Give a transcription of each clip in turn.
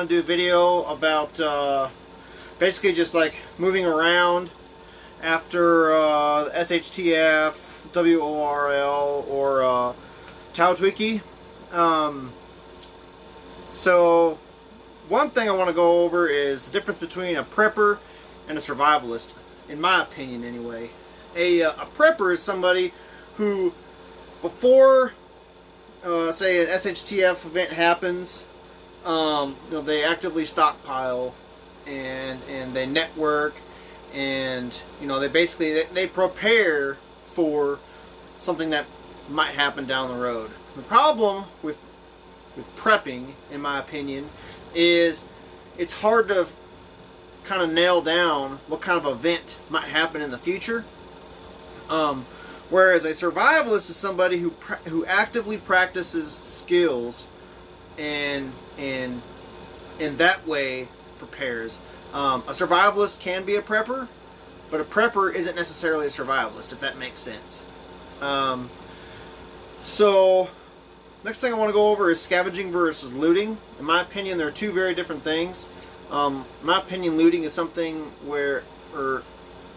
want to do a video about basically just like moving around after SHTF, WORL, or S.A.L.U.T.E. So one thing I want to go over is the difference between a prepper and a survivalist, in my opinion anyway. A prepper is somebody who, before say an SHTF event happens, they actively stockpile and they network, and they basically they prepare for something that might happen down the road. The problem with prepping, in my opinion, is it's hard to kind of nail down what kind of event might happen in the future. Whereas a survivalist is somebody who actively practices skills and in that way prepares. A survivalist can be a prepper, but a prepper isn't necessarily a survivalist, if that makes sense. So next thing I want to go over is scavenging versus looting. In my opinion, they're two very different things. In my opinion, looting is something where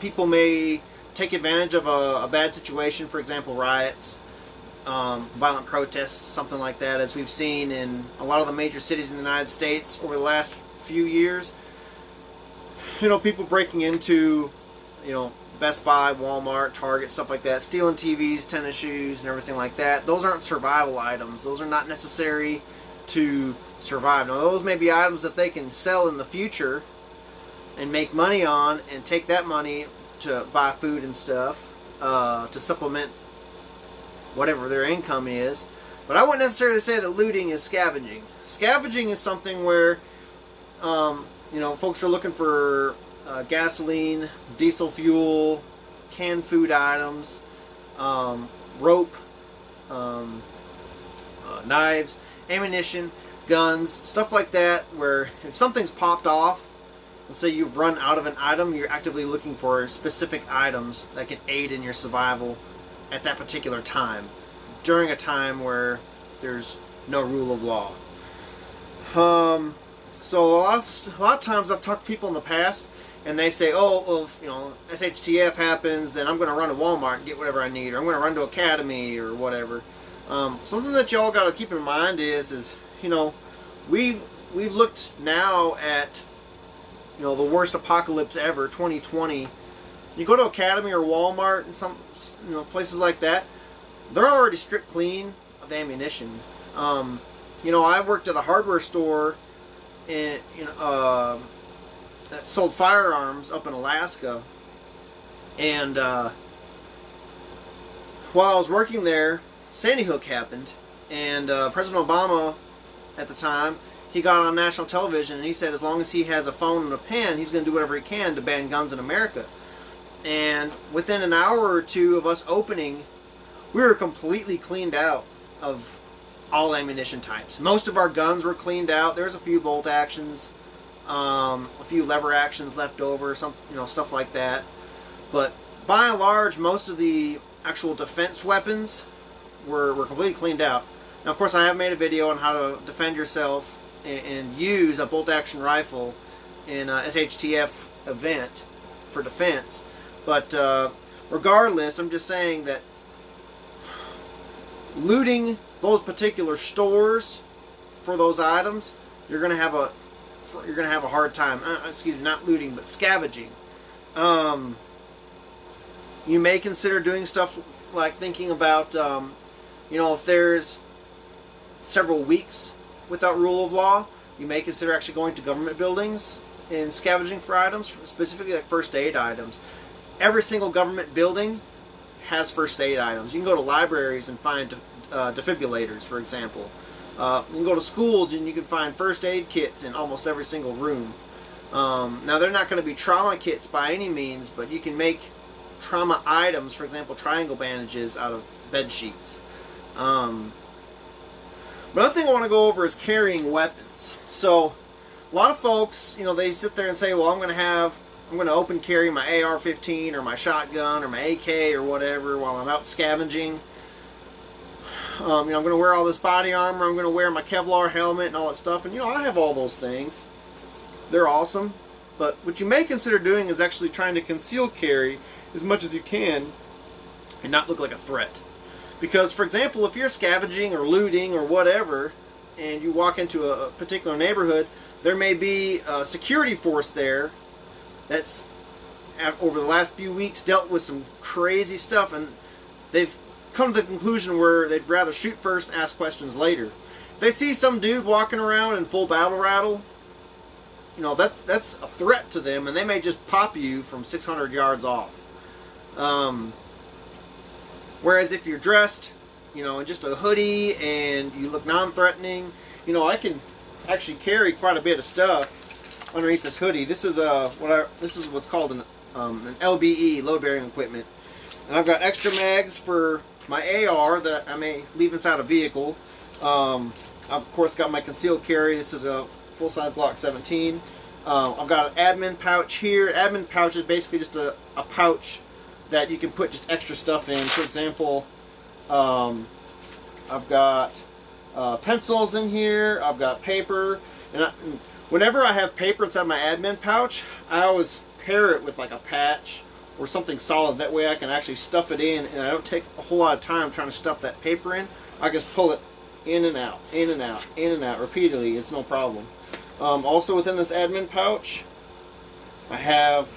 people may take advantage of a bad situation, for example, riots, violent protests, something like that, as we've seen in a lot of the major cities in the United States over the last few years. People breaking into, Best Buy, Walmart, Target, stuff like that, stealing TVs, tennis shoes, and everything like that. Those aren't survival items. Those are not necessary to survive. Now, those may be items that they can sell in the future and make money on, and take that money to buy food and stuff to supplement whatever their income is. But I wouldn't necessarily say that looting is scavenging. Scavenging is something where folks are looking for gasoline, diesel fuel, canned food items, rope, knives, ammunition, guns, stuff like that, where if something's popped off, let's say you've run out of an item, you're actively looking for specific items that can aid in your survival at that particular time, during a time where there's no rule of law. So a lot of times I've talked to people in the past, and they say, oh, well, if SHTF happens, then I'm going to run to Walmart and get whatever I need, or I'm going to run to Academy or whatever. Something that y'all got to keep in mind is we've looked now at the worst apocalypse ever, 2020. You go to Academy or Walmart and some places like that, they're already stripped clean of ammunition. I worked at a hardware store that sold firearms up in Alaska, and while I was working there, Sandy Hook happened, and President Obama at the time, he got on national television and he said as long as he has a phone and a pen, he's going to do whatever he can to ban guns in America. And within an hour or two of us opening, we were completely cleaned out of all ammunition types. Most of our guns were cleaned out. There's a few bolt actions, a few lever actions left over, stuff like that. But by and large, most of the actual defense weapons were completely cleaned out. Now, of course, I have made a video on how to defend yourself and use a bolt action rifle in a SHTF event for defense. But regardless, I'm just saying that looting those particular stores for those items, you're gonna have a hard time. Excuse me, not looting, but scavenging. You may consider doing stuff like thinking about, if there's several weeks without rule of law, you may consider actually going to government buildings and scavenging for items, specifically like first aid items. Every single government building has first aid items. You can go to libraries and find defibrillators, for example. You can go to schools and you can find first aid kits in almost every single room. Now, they're not going to be trauma kits by any means, but you can make trauma items, for example, triangle bandages out of bed sheets. Another thing I want to go over is carrying weapons. So, a lot of folks, they sit there and say, well, I'm going to open carry my AR-15 or my shotgun or my AK or whatever while I'm out scavenging. I'm going to wear all this body armor. I'm going to wear my Kevlar helmet and all that stuff. And I have all those things. They're awesome. But what you may consider doing is actually trying to conceal carry as much as you can and not look like a threat. Because, for example, if you're scavenging or looting or whatever, and you walk into a particular neighborhood, there may be a security force there that's, over the last few weeks, dealt with some crazy stuff, and they've come to the conclusion where they'd rather shoot first and ask questions later. If they see some dude walking around in full battle rattle, that's a threat to them, and they may just pop you from 600 yards off. Whereas if you're dressed, in just a hoodie and you look non-threatening, I can actually carry quite a bit of stuff underneath this hoodie. This is what's called an LBE, load bearing equipment, and I've got extra mags for my AR that I may leave inside a vehicle. I've of course got my concealed carry. This is a full-size Glock 17. I've got an admin pouch here. Admin pouch is basically just a pouch that you can put just extra stuff in. For example, I've got pencils in here. I've got paper, and whenever I have paper inside my admin pouch, I always pair it with like a patch or something solid. That way I can actually stuff it in, and I don't take a whole lot of time trying to stuff that paper in. I just pull it in and out, in and out, in and out repeatedly. It's no problem. Also within this admin pouch, I have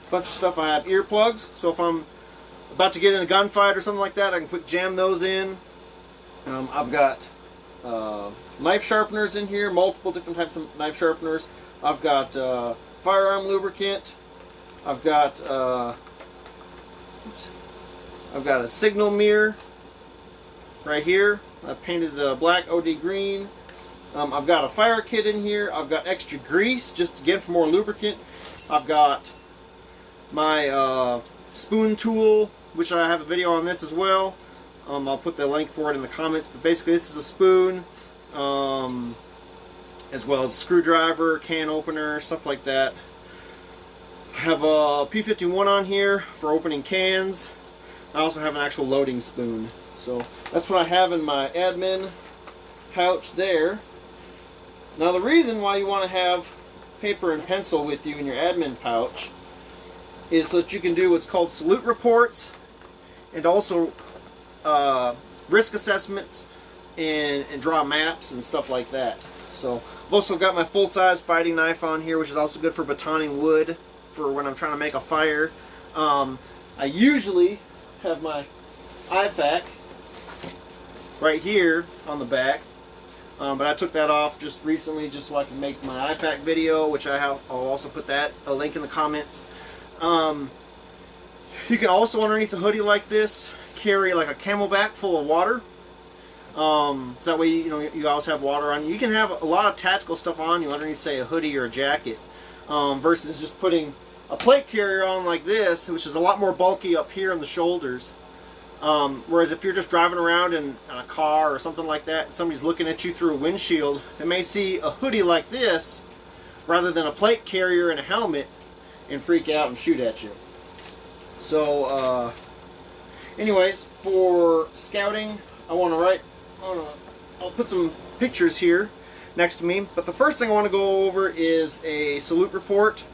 a bunch of stuff. I have earplugs, so if I'm about to get in a gunfight or something like that, I can quick jam those in. I've got knife sharpeners in here, multiple different types of knife sharpeners. I've got firearm lubricant. I've got a signal mirror right here. I painted the black OD green. I've got a fire kit in here. I've got extra grease, just again for more lubricant. I've got my spoon tool, which I have a video on this as well. I'll put the link for it in the comments. But basically, this is a spoon, as well as a screwdriver, can opener, stuff like that. I have a P51 on here for opening cans. I also have an actual loading spoon. So that's what I have in my admin pouch there. Now the reason why you want to have paper and pencil with you in your admin pouch is so that you can do what's called S.A.L.U.T.E reports, and also risk assessments, and draw maps and stuff like that. So I've also got my full-size fighting knife on here, which is also good for batoning wood for when I'm trying to make a fire. I usually have my IFAK right here on the back, but I took that off just recently just so I can make my IFAK video, which I'll also put a link in the comments. You can also, underneath a hoodie like this, carry like a camelback full of water. So that way you always have water on you. You can have a lot of tactical stuff on you underneath, say, a hoodie or a jacket, versus just putting a plate carrier on like this, which is a lot more bulky up here on the shoulders. Whereas if you're just driving around in a car or something like that, and somebody's looking at you through a windshield, they may see a hoodie like this rather than a plate carrier and a helmet and freak out and shoot at you. So anyways, for scouting, I'll put some pictures here next to me, but the first thing I want to go over is a S.A.L.U.T.E report.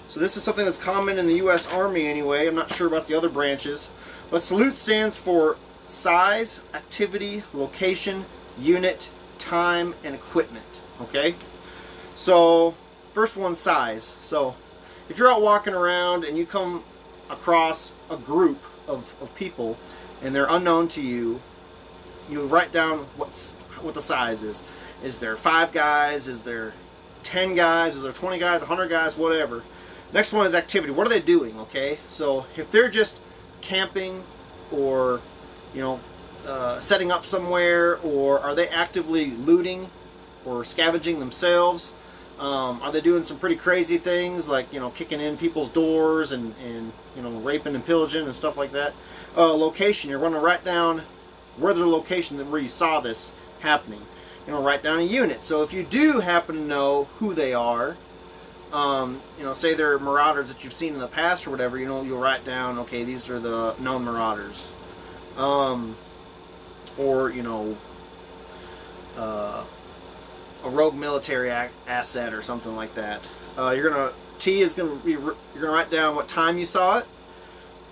So this is something that's common in the U.S. Army anyway. I'm not sure about the other branches. But S.A.L.U.T.E stands for size, activity, location, unit, time, and equipment. Okay? So, first one, size. So, if you're out walking around and you come across a group of people and they're unknown to you, you write down what the size is. Is there 5 guys? Is there 10 guys? Is there 20 guys? 100 guys? Whatever. Next one is activity. What are they doing? Okay? So, if they're just camping, or setting up somewhere, or are they actively looting or scavenging themselves? Are they doing some pretty crazy things like kicking in people's doors and raping and pillaging and stuff like that? Location, you're going to write down where their location, where you saw this happening. Write down a unit. So if you do happen to know who they are, say they're marauders that you've seen in the past or whatever, you'll write down, okay, these are the known marauders. or a rogue military asset or something like that. T is gonna be, you're gonna write down what time you saw it,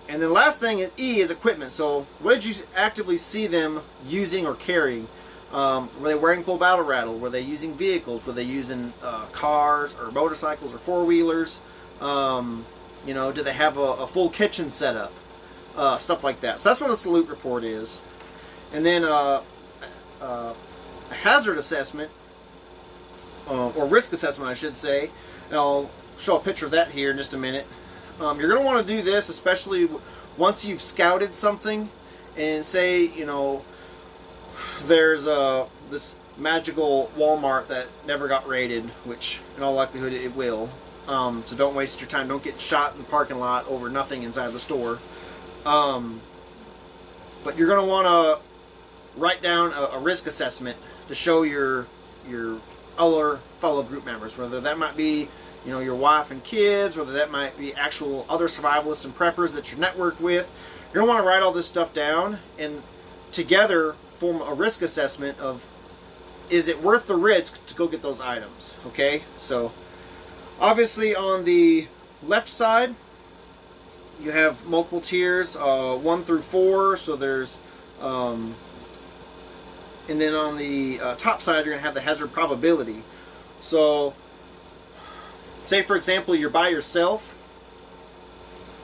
and then last thing is E is equipment. So what did you actively see them using or carrying? Were they wearing full battle rattle? Were they using vehicles? Were they using cars or motorcycles or four-wheelers? Do they have a full kitchen setup? Stuff like that. So that's what a salute report is. And then a hazard assessment, or risk assessment, I should say. And I'll show a picture of that here in just a minute. You're going to want to do this, especially once you've scouted something, and say, there's this magical Walmart that never got raided, which in all likelihood it will. So don't waste your time. Don't get shot in the parking lot over nothing inside the store. But you're going to want to write down a risk assessment to show your other fellow group members, whether that might be your wife and kids, whether that might be actual other survivalists and preppers that you're networked with. You're going to want to write all this stuff down and together form a risk assessment of, is it worth the risk to go get those items? Okay, so obviously on the left side you have multiple tiers, 1 through 4, so there's and then on the top side you're going to have the hazard probability. So say for example you're by yourself,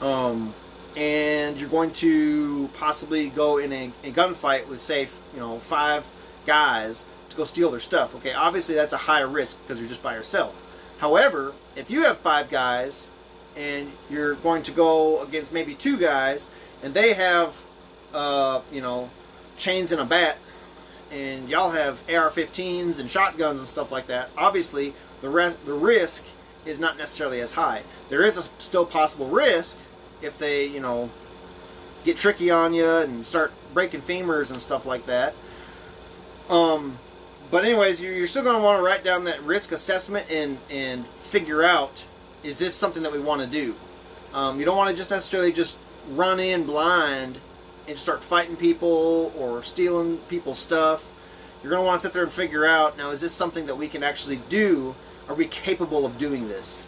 and you're going to possibly go in a gunfight with, say, 5 guys to go steal their stuff. Okay, obviously that's a higher risk because you're just by yourself. However, if you have 5 guys and you're going to go against maybe 2 guys and they have chains and a bat, and y'all have AR-15s and shotguns and stuff like that, obviously the risk is not necessarily as high. There is a still possible risk if they, get tricky on you and start breaking femurs and stuff like that. But anyways, you're still going to want to write down that risk assessment and figure out, is this something that we want to do? You don't want to just necessarily just run in blind and start fighting people or stealing people's stuff. You're going to want to sit there and figure out, now, is this something that we can actually do? Are we capable of doing this?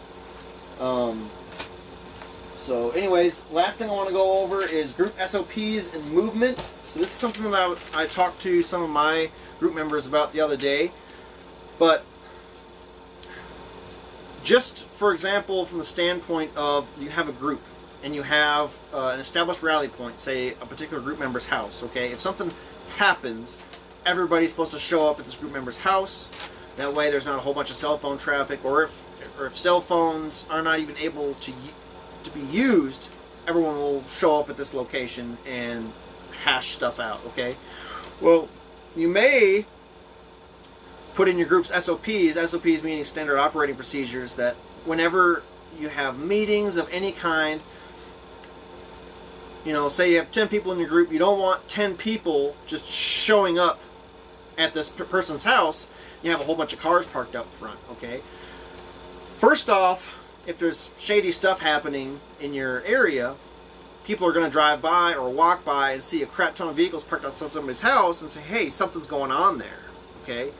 So anyways, last thing I want to go over is group SOPs and movement. So this is something that I talked to some of my group members about the other day. But just for example, from the standpoint of, you have a group and you have an established rally point, say a particular group member's house. Okay, if something happens, everybody's supposed to show up at this group member's house. That way there's not a whole bunch of cell phone traffic, or if cell phones are not even able to be used, everyone will show up at this location and hash stuff out. Okay, well, you may put in your group's SOPs meaning standard operating procedures, that whenever you have meetings of any kind, say you have 10 people in your group, you don't want 10 people just showing up at this person's house. You have a whole bunch of cars parked up front. Okay, first off, if there's shady stuff happening in your area, people are going to drive by or walk by and see a crap ton of vehicles parked outside somebody's house and say, hey, something's going on there. Okay,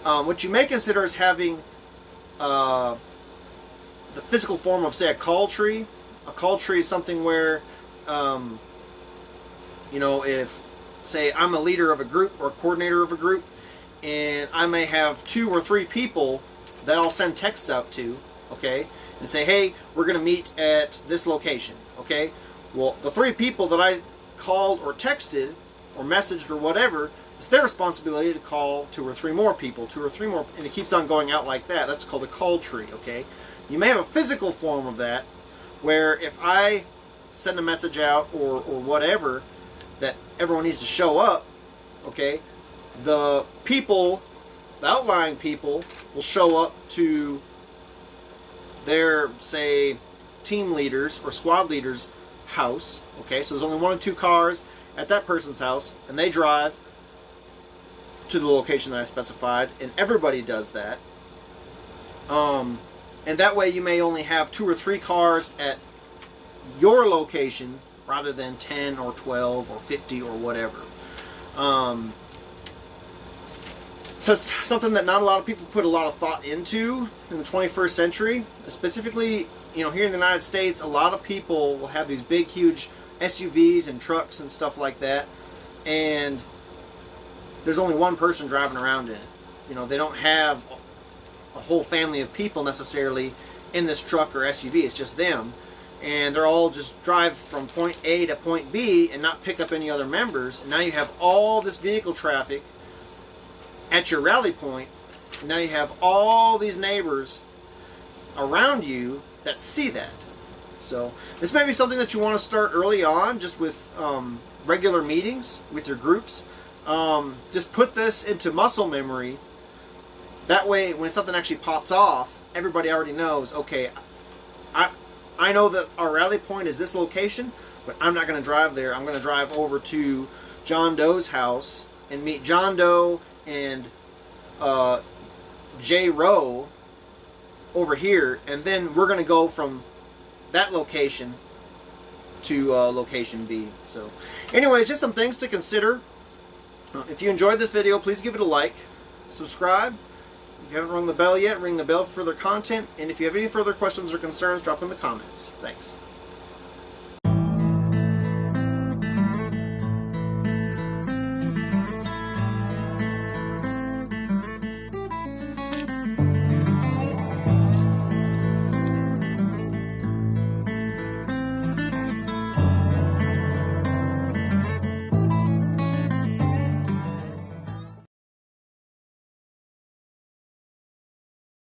what you may consider is having the physical form of, say, a call tree. A call tree is something where, if, say, I'm a leader of a group or a coordinator of a group, and I may have 2 or 3 people that I'll send texts out to, okay, and say, hey, we're going to meet at this location. Okay, well, the 3 people that I called or texted or messaged or whatever, it's their responsibility to call 2 or 3 more people, 2 or 3 more, and it keeps on going out like that. That's called a call tree. Okay, you may have a physical form of that, where if I send a message out or whatever that everyone needs to show up, okay, the people, the outlying people, will show up to their, say, team leaders or squad leaders' house. Okay, so there's only 1 or 2 cars at that person's house, and they drive to the location that I specified, and everybody does that. And that way you may only have 2 or 3 cars at your location rather than 10 or 12 or 50 or whatever. That's something that not a lot of people put a lot of thought into in the 21st century. Specifically, you know, here in the United States, a lot of people will have these big, huge SUVs and trucks and stuff like that, and there's only one person driving around in it. You know, they don't have a whole family of people necessarily in this truck or SUV. It's just them, and they're all just drive from point A to point B and not pick up any other members. And now you have all this vehicle traffic at your rally point, and now you have all these neighbors around you that see that. So this may be something that you want to start early on, just with regular meetings with your groups. Just put this into muscle memory. That way, when something actually pops off, everybody already knows, okay, I know that our rally point is this location, but I'm not going to drive there. I'm going to drive over to John Doe's house and meet John Doe and J. Rowe over here, and then we're going to go from that location to location B. So anyways, just some things to consider. If you enjoyed this video, please give it a like, subscribe. If you haven't rung the bell yet, ring the bell for further content. And if you have any further questions or concerns, drop in the comments. Thanks.